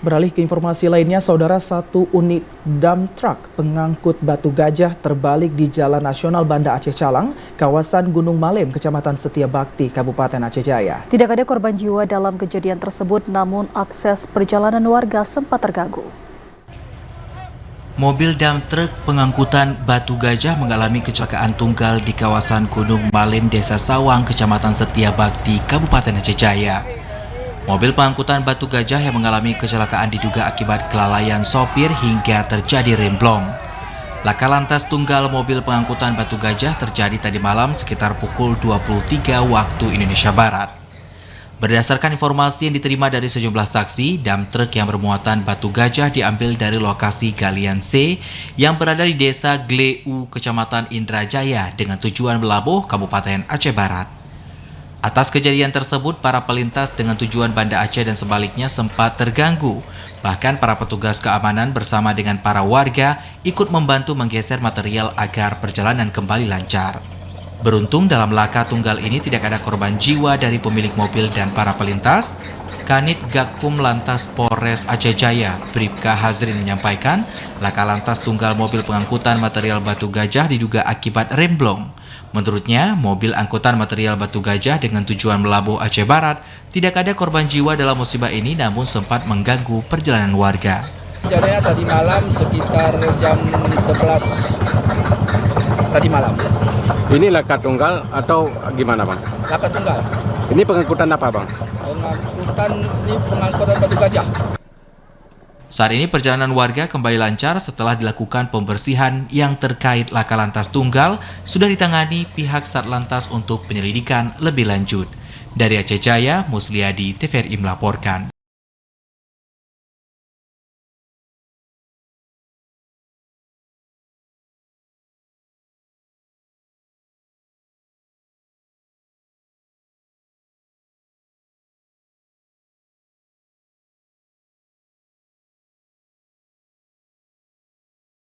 Beralih ke informasi lainnya, saudara, satu unit dump truck pengangkut batu gajah terbalik di Jalan Nasional Banda Aceh Calang, kawasan Gunung Malem, Kecamatan Setiabakti, Kabupaten Aceh Jaya. Tidak ada korban jiwa dalam kejadian tersebut, namun akses perjalanan warga sempat terganggu. Mobil dump truk pengangkutan batu gajah mengalami kecelakaan tunggal di kawasan Gunung Malem, Desa Sawang, Kecamatan Setiabakti, Kabupaten Aceh Jaya. Mobil pengangkutan batu gajah yang mengalami kecelakaan diduga akibat kelalaian sopir hingga terjadi remblong. Laka lantas tunggal mobil pengangkutan batu gajah terjadi tadi malam sekitar pukul 23 waktu Indonesia Barat. Berdasarkan informasi yang diterima dari sejumlah saksi, dump truk yang bermuatan batu gajah diambil dari lokasi galian C yang berada di Desa Gleu, Kecamatan Indrajaya dengan tujuan Melabuh, Kabupaten Aceh Barat. Atas kejadian tersebut, para pelintas dengan tujuan Banda Aceh dan sebaliknya sempat terganggu. Bahkan para petugas keamanan bersama dengan para warga ikut membantu menggeser material agar perjalanan kembali lancar. Beruntung dalam laka tunggal ini tidak ada korban jiwa dari pemilik mobil dan para pelintas. Kanit Gakum Lantas Polres Aceh Jaya, Bribka Hazrin menyampaikan, laka lantas tunggal mobil pengangkutan material batu gajah diduga akibat remblong. Menurutnya, mobil angkutan material batu gajah dengan tujuan Melabuh Aceh Barat tidak ada korban jiwa dalam musibah ini, namun sempat mengganggu perjalanan warga. Kejadiannya tadi malam sekitar jam 11 tadi malam. Ini laka tunggal atau gimana, Bang? Laka tunggal. Ini pengangkutan apa, Bang? Pengangkutan batu gajah. Saat ini perjalanan warga kembali lancar setelah dilakukan pembersihan yang terkait laka lantas tunggal sudah ditangani pihak Satlantas untuk penyelidikan lebih lanjut. Dari Aceh Jaya, Musliadi, TVRI melaporkan.